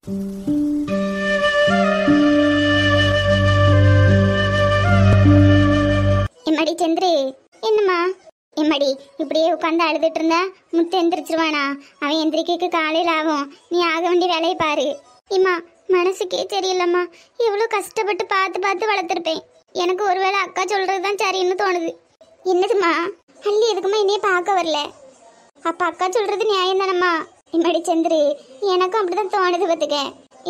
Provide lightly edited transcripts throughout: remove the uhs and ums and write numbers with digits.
எம்மாடி சந்திரி, என்னம்மா? எம்மாடி இப்படியே உட்காந்து அழுதுட்டு இருந்தா முத்து எந்திரிச்சிருவானா? அவன் எந்திரிக்க காலையில் ஆகும். நீ ஆக வேண்டிய வேலையை பாரு. இம்மா மனசுக்கே சரியில்லம்மா. எவ்வளோ கஷ்டப்பட்டு பார்த்து பார்த்து வளர்த்துருப்பேன். எனக்கு ஒருவேளை அக்கா சொல்றதுதான் சரின்னு தோணுது. என்னதுமா? அள்ளி எதுக்குமா என்னையே பார்க்க வரல? அப்ப அக்கா சொல்றது நியாயம் தானம்மா? எம்மாடி சந்திரி, எனக்கும் அப்படிதான் தோணுது பார்த்துக்க.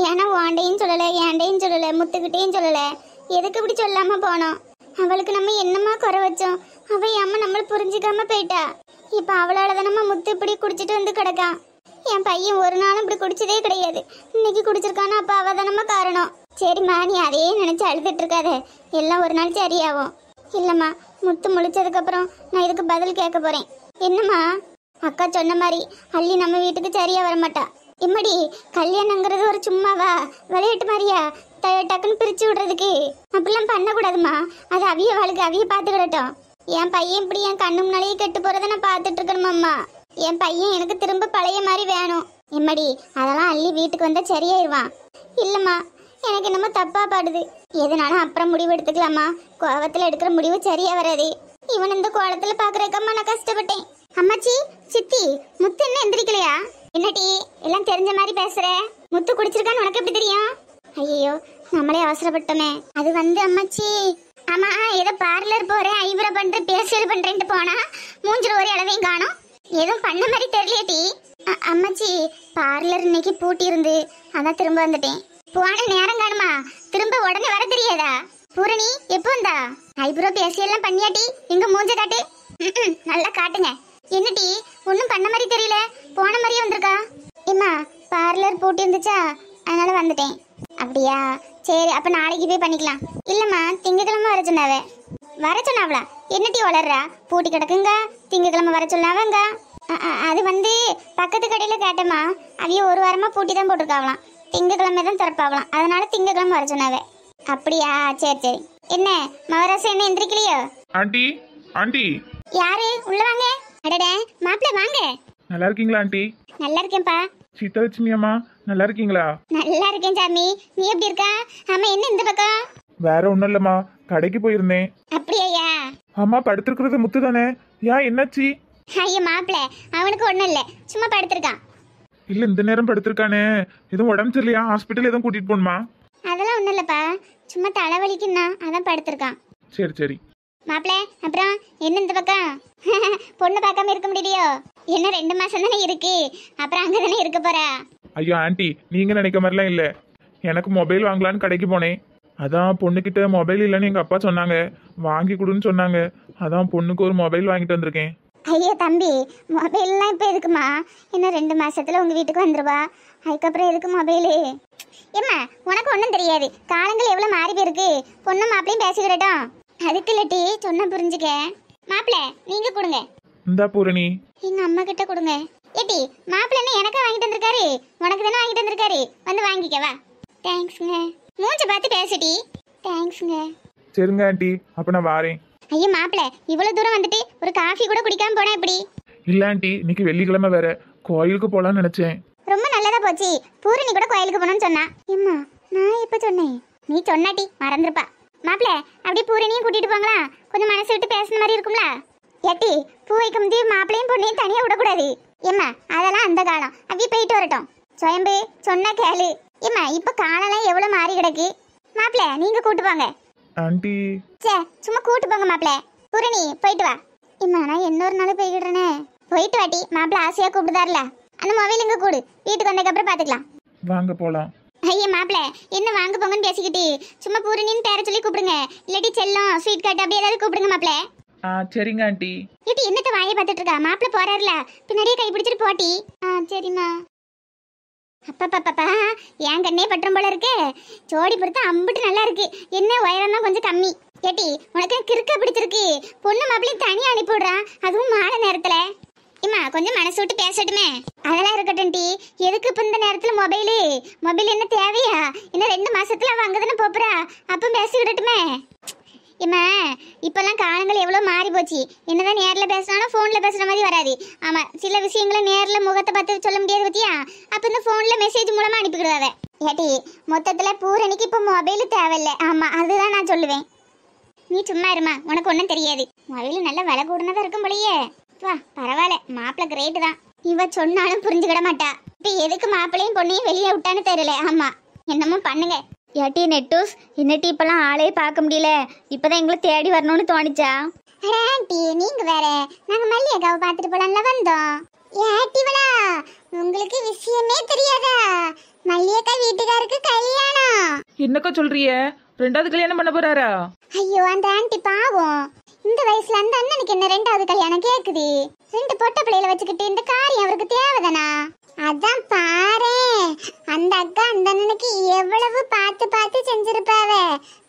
ஏன்னா வாண்டையும் சொல்லலை, ஏண்டையும் சொல்லலை, முத்துக்கிட்டையும் சொல்லலை. எதுக்கு இப்படி சொல்லாம போனோம்? அவளுக்கு நம்ம என்னம்மா குறை வச்சோம்? அவ அம்மா நம்மள புரிஞ்சுக்காம போயிட்டா. இப்ப அவளால தானம்மா முத்து இப்படி குடிச்சிட்டு வந்து கிடக்கான். என் பையன் ஒரு நாளும் இப்படி குடிச்சதே கிடையாது. இன்னைக்கு குடிச்சிருக்கானா அப்ப அவ தானம்மா காரணம். சரிம்மா, நீ அதையே நினைச்சு அழுதுட்டு இருக்காத. எல்லாம் ஒரு நாள் சரியாகும். இல்லம்மா, முத்து முழிச்சதுக்கு அப்புறம் நான் இதுக்கு பதில் கேட்க போறேன். என்னம்மா? அக்கா சொன்ன மாதிரி அள்ளி நம்ம வீட்டுக்கு சரியா வரமாட்டா. இம்மடி கல்யாணங்கிறது ஒரு சும்மாவா விளையாட்டு மாதிரியா டக்குன்னு பிரிச்சு விடுறதுக்கு? அப்படிலாம் பண்ணக்கூடாதுமா. அது அவிய வாழ்க்கை, அவிய பார்த்துக்கிடட்டும். என் பையன் இப்படி என் கண்ணு முன்னாலேயே கெட்டு போறதை நான் பார்த்துட்டு இருக்கணுமாம்மா. என் பையன் எனக்கு திரும்ப பழைய மாதிரி வேணும். எம்மடி அதெல்லாம் அள்ளி வீட்டுக்கு வந்தா சரியாயிருவான். இல்லம்மா, எனக்கு என்னமோ தப்பா பாடுது. எதுனாலும் அப்புறம் முடிவு எடுத்துக்கலாமா. கோவத்துல எடுக்கிற முடிவு சரியா வராது. இவன் இந்த கோலத்துல பாக்குறக்கம்மா நான் கஷ்டப்பட்டேன். அம்மாச்சி, சித்தி, முத்து என்ன எந்திரிக்கலையா? என்னடி எல்லாம் தெரிஞ்ச மாதிரி பேசுற? முத்து குடிச்சிருக்கான்னு உனக்கு எப்படி தெரியும்? ஐயோ, நம்மளே அவசரப்பட்டோமே. அது அம்மாச்சி, ஆமா ஏதோ பார்லர் போறேன், ஐப்ரோ பண்றேன், பேசியல் பண்றேன்ட்டு போனா மூஞ்சில ஒரு அளவையும் காணும். எதுவும் பண்ண மாதிரி தெரியலையேடி. அம்மாச்சி, பார்லர் இன்னைக்கு பூட்டி இருந்து அதான் திரும்ப வந்துட்டேன். போன நேரம் காணுமா? திரும்ப உடனே வர தெரியாதா? பூரணி எப்போ வந்தா? ஐப்ரோ பேசியெல்லாம் பண்ணியாட்டி? எங்க மூஞ்ச காட்டு. நல்லா காட்டுங்க. என்னடி ஒன்னும் பண்ண மாதிரி தெரியல, போன மாதிரியே வந்திருக்கா? ஏம்மா, பார்லர் பூட்டி இருந்துச்சா, அதனால வந்துட்டேன். அப்படியா? சரி, அப்ப நாளைக்கு போய் பண்ணிக்கலாம். இல்லம்மா, திங்கக்கிழமை வர சொன்னாவே. வர சொன்னாவளா? என்னட்டி வளர்றா? பூட்டி கிடக்குங்க, திங்கக்கிழமை வர சொன்னாவங்க. அது பக்கத்து கடையில கேட்டேம்மா. அவைய ஒரு வாரமா பூட்டி தான் போட்டிருக்காவலாம். திங்கக்கிழமை தான் திறப்பாவலாம், அதனால திங்கக்கிழமை வர சொன்னாவே. அப்படியா? சரி சரி. என்ன மவராசம் என்ன எந்திரிக்கலையோ? Aunty, aunty. யாரு? உள்ள வாங்க. அடடே மாப்பிள்ள வாங்க. நல்லா இருக்கீங்களா ஆண்டி? நல்லா இருக்கேன்ப்பா. சீதாலட்சுமி அம்மா நல்லா இருக்கீங்களா? நல்லா இருக்கேன் சாமி, நீ எப்படி இருக்கா? ஆமா, என்ன இந்த பக்கம்? வேற ஒண்ணும் இல்லம்மா, கடைக்கு போயிருந்தேன். அப்படியா? அம்மா படுத்திருக்கிறது முத்து தானே? ஏன் என்னாச்சு? ஐயா மாப்பிள்ள, அவனுக்கு ஒண்ணும் இல்ல, சும்மா படுத்திருக்கான். இல்ல இந்த நேரம் படுத்திருக்கானே, எதுவும் உடம்பு சரியில்லையா? ஹாஸ்பிட்டல் எதுவும் கூட்டிட்டு போகணுமா? அதெல்லாம் ஒண்ணும் இல்லப்பா, சும்மா தலைவலிக்குன்னா அதான் படுத்திருக்கான். சரி சரி. மாப்பிள்ள, அப்புறம் என்ன இந்த பக்கம்? பொண்ணு பார்க்காம இருக்க முடியலையோ? என்ன 2 மாசம் தானே இருக்கு, அப்புறம் அங்கதானே இருக்க போறா? ஐயோ ஆண்டி, நீங்க நினைக்க மாதிரிலாம் இல்ல. எனக்கு மொபைல் வாங்கலான்னு கடைக்கு போனேன். அதான் பொண்ணுகிட்ட மொபைல் இல்லைன்னு எங்க அப்பா சொன்னாங்க, வாங்கி கொடுன்னு சொன்னாங்க. அதான் பொண்ணுக்கு ஒரு மொபைல் வாங்கிட்டு வந்திருக்கேன். ஐயோ தம்பி, மொபைல்லாம் இப்போ எதுக்குமா? இன்னும் 2 மாசத்துல உங்க வீட்டுக்கு வந்துருவா, அதுக்கப்புறம் எதுக்கு மொபைலு? ஏம்மா, உனக்கு ஒன்றும் தெரியாது, காலங்கள் எவ்வளோ மாறி போயிருக்கு. பொண்ணும் மாப்பிளையும் பேசிக்கிறட்டும். அதுக்கு இல்லட்டி சொன்ன புரிஞ்சுக்க. மாப்பிள்ள நீங்க கொடுங்க. இந்தா பூரணி. எங்க அம்மா கிட்ட கொடுங்க. ஏட்டி, மாப்பிள்ள என்ன எனக்கா வாங்கிட்டு வந்திருக்காரு? உனக்கு தானே வாங்கிட்டு வந்திருக்காரு, வந்து வாங்கிக்கவா. தேங்க்ஸ்ங்க. மூஞ்ச பார்த்து பேசிட்டி. தேங்க்ஸ்ங்க. சரிங்க ஆண்டி, அப்ப நான் வாரேன். ஐயோ மாப்பிள்ள, இவ்வளவு தூரம் வந்துட்டு ஒரு காஃபி கூட குடிக்காம போனா எப்படி? இல்ல ஆண்டி, இன்னைக்கு வெள்ளிக்கிழமை வேற, கோயிலுக்கு போலான்னு நினைச்சேன். ரொம்ப நல்லதா போச்சு. பூரணி கூட கோயிலுக்கு போகணும்னு சொன்னா. ஏம்மா, நான் எப்ப சொன்னேன்? நீ சொன்னாட்டி மறந்துருப்பா. மாப்பிள்ள, அப்படியே பூரணியும் கூட்டிட்டு போங்களா, கொஞ்சம் மனசு விட்டு பேசுன மாதிரி இருக்கும்ல. ஏட்டி, பூ வைக்க முடிய மாப்பிளையும் பொண்ணையும் தனியா விடக்கூடாது. ஏம்மா, அதெல்லாம் அந்த காலம், அப்படியே போயிட்டு வரட்டும். சுயம்பு சொன்னா கேளு. ஏம்மா, இப்ப காலெல்லாம் எவ்வளவு மாறி கிடக்கு. மாப்பிள்ள நீங்க கூட்டு போங்க. ஆண்டி. சே, சும்மா கூட்டு போங்க மாப்பிள்ள. பூரணி போயிட்டு வா. ஏம்மா, நான் இன்னொரு நாள் போய்கிடுறேனே. போயிட்டு வாட்டி, மாப்பிள்ள ஆசையா கூப்பிடுதாருல. அந்த மொபைல் இங்க கூடு, வீட்டுக்கு வந்ததுக்கு அப்புறம் பாத்துக்கலாம். வாங்க போலாம். ஐயா மாப்பிள்ள, என்ன வாங்க போங்கன்னு பேசிக்கிட்டு சும்மா பூரணின்னு பேர சொல்லி கூப்பிடுங்க. இல்லாட்டி செல்லம், ஸ்வீட் கார்ட் அப்படி ஏதாவது கூப்பிடுங்க மாப்பிள்ள. சரிங்க ஆண்டி. ஏட்டி, என்னத்த வாயை பார்த்துட்டு இருக்கா? மாப்பிள்ள போறாருல, பின்னாடியே கை பிடிச்சிட்டு போட்டி. சரிம்மா. அப்பா, என் கண்ணே பற்றம் போல இருக்கு. ஜோடி பொறுத்தா அம்பிட்டு நல்லா இருக்கு. என்ன உயரம் தான் கொஞ்சம் கம்மி. ஏட்டி, உனக்கு கிறுக்க பிடிச்சிருக்கு. பொண்ணு மாப்பிள்ளையும் தனியா அனுப்பி விடுறான், அதுவும் மாலை நேரத்துல. இம்மா, கொஞ்சம் மனசு விட்டு பேசட்டுமே. அதெல்லாம் இருக்கட்டும் டி, எதுக்கு இப்ப இந்த நேரத்துல மொபைல் என்ன தேவையா? இன்னும் 2 மாசத்துல அவ அங்கதானே போறா, அப்ப பேசி விடட்டுமே. இம்மா இப்பெல்லாம் காலங்கள் எவ்வளோ மாறி போச்சு. என்னதான் நேரில் பேசினாலும் ஃபோனில் பேசுகிற மாதிரி வராது. ஆமாம், சில விஷயங்களை நேரில் முகத்தை பார்த்து சொல்ல முடியாது பத்தியா. அப்போ இந்த ஃபோனில் மெசேஜ் மூலமாக அனுப்பிக்கிடுவாவே. ஏட்டி மொத்தத்தில் பூரணிக்கு இப்போ மொபைல் தேவையில்லை. ஆமாம், அதுதான் நான் சொல்லுவேன். நீ சும்மா இருமா, உனக்கு ஒன்றும் தெரியாது. மொபைல் நல்ல விலை கூடனதாக இருக்கும் போலயே. வா பரவாயில்ல, மாப்பிள்ளை கிரேட்டு தான். இவ சொன்னாலும் புரிஞ்சுக்கிட மாட்டா. இப்போ எதுக்கு மாப்பிள்ளையும் பொண்ணையும் வெளியே விட்டான்னு தெரியல. ஆமாம், என்னமோ பண்ணுங்க. ஏட்டி நெட்டூஸ், என்னட்டி இப்பெல்லாம் ஆளே பார்க்க முடியல. இப்போதான் எங்களை தேடி வரணும்னு தோணுச்சா? ஆண்டி நீங்க வேற, நாங்க மல்லிகாவை பார்த்துட்டு போலாம்ல வந்தோம். ஏட்டிவளா, உங்களுக்கு விஷயமே தெரியாதா? மல்லிகா வீட்டுக்காருக்கு கல்யாணம். என்னக்கா சொல்றிய? ரெண்டாவது கல்யாணம் பண்ண போறாரா? ஐயோ அந்த ஆண்டி பாவம். இந்த வயசுல அந்த அண்ணனுக்கு என்ன ரெண்டாவது கல்யாணம் கேக்குது? 2 பொட்ட பிள்ளைகளை வச்சுக்கிட்டு இந்த காரியம் அவருக்கு தேவைதானா? அதான் பாரு, அந்த அக்கா அந்த அண்ணனுக்கு எவ்வளவு பார்த்து பார்த்து செஞ்சிருப்பாவ.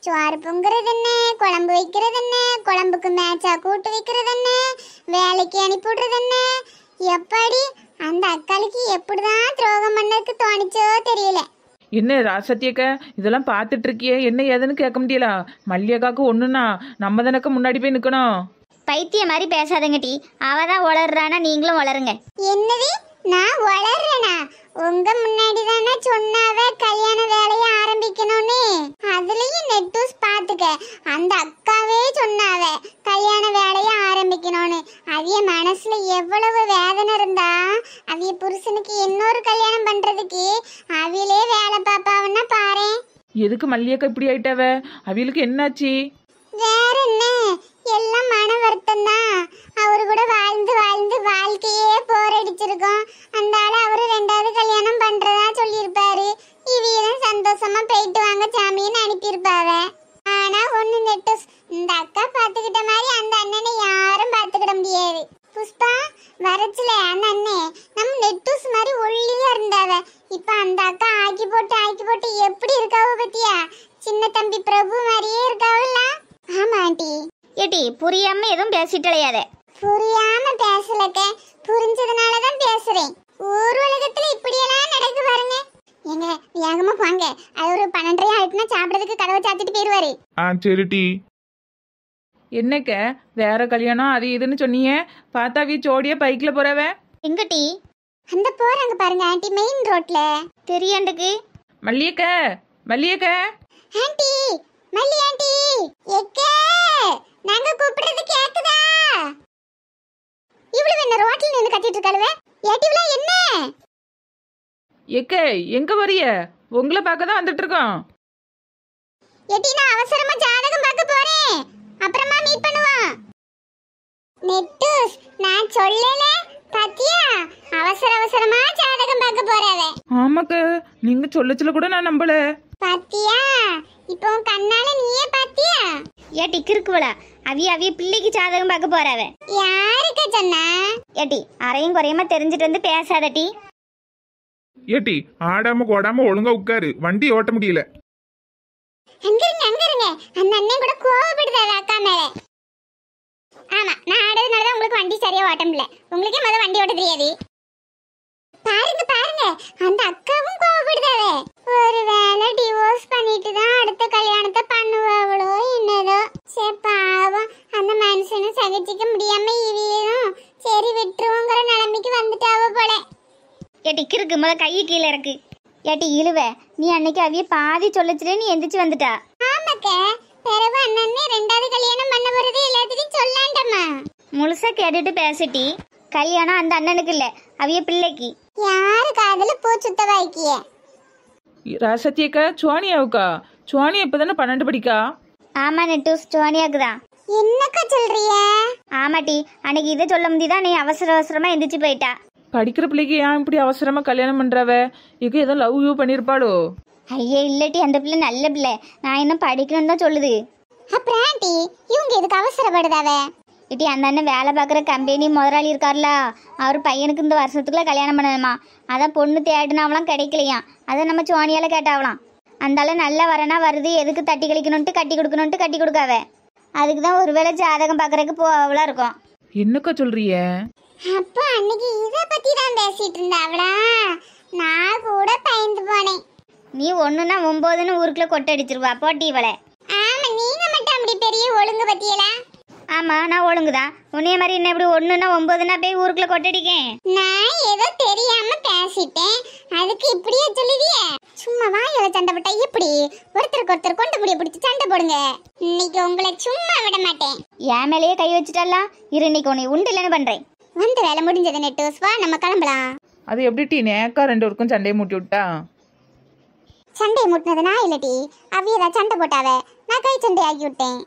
சோறு பொங்குறது என்ன, குழம்பு வைக்கிறது என்ன, குழம்புக்கு மேட்சா கூட்டு வைக்கிறது என்ன, வேலைக்கு அனுப்பி விடுறது என்ன. எப்படி அந்த அக்காளுக்கு எப்படிதான் துரோகம் பண்ணதுக்கு தோணிச்சோ தெரியல. என்ன ராசத்தியக்கா இதெல்லாம் பார்த்துட்டு இருக்கியே, என்ன ஏதுன்னு கேட்க முடியல. மல்லிகாக்கு ஒண்ணுன்னா நம்ம தானக்க முன்னாடி போய் நிக்கணும். பைத்திய மாதிரி பேசாதங்க டி. அவதான் வளர்றானா, நீங்களும் வளருங்க. என்னது நான் வளர்றேனா? உங்க முன்னாடி தானே சொன்னாவ கல்யாண வேலையை ஆரம்பிக்கணும்னு. அதுலயும் நெட்டூஸ் பாத்துக்க, அந்த அக்காவே சொன்னாவ கல்யாண வேலையை ஆரம்பிக்கணும்னு. அவிய மனசுல எவ்வளவு வேதனை இருந்தா அவிய புருஷனுக்கு இன்னொரு கல்யாணம் பண்றதுக்கு அவிலே வேலை பாப்பாவன்னா பாரு. எதுக்கு மல்லிகாக்கா இப்படி ஆயிட்டாவ? அவியலுக்கு என்னாச்சு? வேற என்ன, எல்லாம் மன வருத்தம் தான். அவரு கூட வாழ்ந்து வாழ்ந்து வாழ்க்கையே போர் அடிச்சிருக்கோம். அந்த ஆளு அவரு 2வது கல்யாணம் பண்றதா சொல்லியிருப்பாரு. இவியும் சந்தோஷமா போயிட்டு வாங்க சாமின்னு அனுப்பியிருப்பாவ. ஆனா ஒண்ணு நெட்டூஸ், இந்த அக்கா பாத்துக்கிட்ட மாதிரி அந்த அண்ணனை யாரும் பாத்துக்கிட முடியாது. புஷ்பா வரச்சுல அந்த அண்ணே நம்ம நெட்டூஸ் மாதிரி ஒல்லியா இருந்தாவ. இப்ப அந்த அக்கா ஆக்கி போட்டு எப்படி இருக்காவ பத்தியா? சின்ன தம்பி பிரபு மாதிரியே இருக்காவல்ல. ஆமா ஆண்டி. ஏட்டி புரியாம எதுவும் பேசிட்டலையாத. புரியாம பேசலக்க, புரிஞ்சதுனாலதான் பேசுறேன். ஊர் உலகத்துல இப்படியெல்லாம் நடக்கு பாருங்க. எங்க வேகமா போங்க, அது ஒரு 12:30 ஆயிட்டுனா சாப்பிடறதுக்கு கதவை சாத்திட்டு போயிருவாரு. சரி டி. என்னக்க வேற கல்யாணம் அது இதுன்னு சொன்னீங்க, பார்த்தா அவிய ஜோடியா பைக்ல போறவ. எங்க டி? அந்த போறாங்க பாருங்க ஆண்டி, மெயின் ரோட்ல. தெரியாண்டுக்கு. மல்லிகா மல்லிகா ஆண்டி, மல்லி ஆண்டி, எக்கே நாங்க கூப்பிடுறது கேக்குதா? இவ்வளவு என்ன ரோட்ல நின்னு கத்திட்டு இருக்காளுவே? ஏட்டிவளா என்ன? எக்க எங்க வரிய? உங்களை பார்க்க தான் வந்துட்டு இருக்கோம். ஏட்டி நான் அவசரமா ஜாதகம் பார்க்க போறேன், அப்புறமா மீட் பண்ணுவோம். நெட்டூஸ் நான் சொல்லல பாத்தியா, அவசரமா ஜாதகம் பார்க்க போறவே. ஆமாக்க, நீங்க சொல்ல கூட நான் நம்பல. பாத்தியா, இப்போ கண்ணால நீயே பாத்தியா? ஏட்டி கிறுக்குவளா, அவிய பிள்ளைக்கு ஜாதகம் பார்க்க போறவ. யாருக்கு சொன்னா? ஏட்டி அரையும் குறையமா தெரிஞ்சிட்டு வந்து பேசாதட்டி. ஏட்டி ஆடாம கோடாம ஒழுங்கா உட்காரு, வண்டி ஓட்ட முடியல. அங்கிருங்க அந்த அண்ணன் கூட கோவப்படுதாவ அக்கா மேல. ஆமா, நான் ஆடுறதுனாலதான் உங்களுக்கு வண்டி சரியா ஓட்ட முடியல. உங்களுக்கே முத வண்டி ஓட்ட தெரியாது. பாருங்க அந்த அக்காவும் கோவப்படுதாவே. ஒருவேளை டிவோர்ஸ் பண்ணிட்டு தான் அடுத்த கல்யாணத்தை பண்ணுவாவளோ என்னதோ. சே பாவம், அந்த மனுஷனும் சகிச்சிக்க முடியாம இவியும் சரி விட்டுருவோங்கிற நிலைமைக்கு வந்துட்டாவ போல. ஏட்டி கிறுக்கு, முத கையை கீழே இருக்கு. ஏட்டி இழுவ, நீ அன்னைக்கு அவிய பாதி சொல்லச்சுல நீ எந்திரிச்சு வந்துட்டா. ஆமாக்க, பிறகு அண்ணனே 2வது கல்யாணம் பண்ண போறது எல்லாத்தையும் சொல்லாண்டம்மா. முழுசா கேட்டுட்டு பேசிட்டி. கல்யாணம் அந்த அண்ணனுக்கு இல்ல, அவிய பிள்ளைக்கு. யாரு காதல பூச்சுத்த வாய்க்கிய? ராசத்தியக்கா சுவானியாவுக்கா? சுவானியா இப்பதானே 12 படிக்கா. ஆமா நெட்டூஸ், சோனியாக்கு தான். என்னக்கா சொல்றிய? ஆமாட்டி, அன்னைக்கு இதை சொல்ல முடியுதான் நீ அவசரமா எந்திரிச்சு போயிட்டா. படிக்கிற பிள்ளைக்கு ஏன் இப்படி அவசரமா கல்யாணம் பண்றவ? இங்க ஏதோ லவ் யூ பண்ணிருப்பாளோ? ஐயே இல்லட்டி, அந்த பிள்ளை நல்ல பிள்ளை. நான் இன்னும் படிக்கணும்னு தான் சொல்லுது. அப்புறம் ஆண்டி இவங்க எதுக்கு அவசரப்படுதாவ? இட்டி அந்த அண்ணன் வேலை பார்க்குற கம்பெனி முதலாளி இருக்கார்ல, அவர் பையனுக்கு இந்த வருஷத்துக்குள்ள கல்யாணம் பண்ணணுமா. அதான் பொண்ணு தேடினாவலாம் கிடைக்கலையாம். அதை நம்ம சோனியால கேட்டாவலாம். அந்தால நல்ல வரனா வருது, எதுக்கு தட்டி கழிக்கணும்ட்டு கட்டி கொடுக்காவ. அதுக்கு தான் ஒருவேளை ஜாதகம் பார்க்கறதுக்கு போவலாம் இருக்கும். என்னக்கா சொல்றிய? அப்போ அன்னைக்கு இதை பத்தி தான் பேசிட்டு இருந்தாவளா? நான் கூட பயந்து போனேன். நீ 1ன்னா 9ன்னு ஊருக்குள்ள கொட்டடிச்சிருவா போட்டி இவளை. ஆமா, நீங்க மட்டும் அப்படி பெரிய பத்தியலா? ஆமா, நான் ஒழுங்குதான். உன்னைய மாதிரி என்ன இப்படி 1ன்னா 9ன்னா போய் ஊருக்குள்ள கொட்டடிக்கேன். நான் ஏதோ தெரியாம பேசிட்டேன், அதுக்கு இப்படியே சொல்லுவியே? சும்மா வாயில சண்டை போட்டா எப்படி? ஒருத்தருக்கு ஒருத்தர் கொண்டு பிடிச்சு சண்டை போடுங்க. இன்னைக்கு உங்களை சும்மா விட மாட்டேன். என் மேலேயே கை வச்சுட்டலாம். இரு, இன்னைக்கு உன்னை உண்டு இல்லைன்னு பண்றேன். வந்து வேலை முடிஞ்சது நெட்டோஸ், வா நம்ம கிளம்பலாம். அது எப்படி டீ நேக்கா 2 பேருக்கும் சண்டையை மூட்டி விட்டா? சண்டையை முட்டினது நான் இல்லட்டி, அவியதான் சண்டை போட்டாவ. நான் கை சண்டை ஆக்கி விட்டேன்.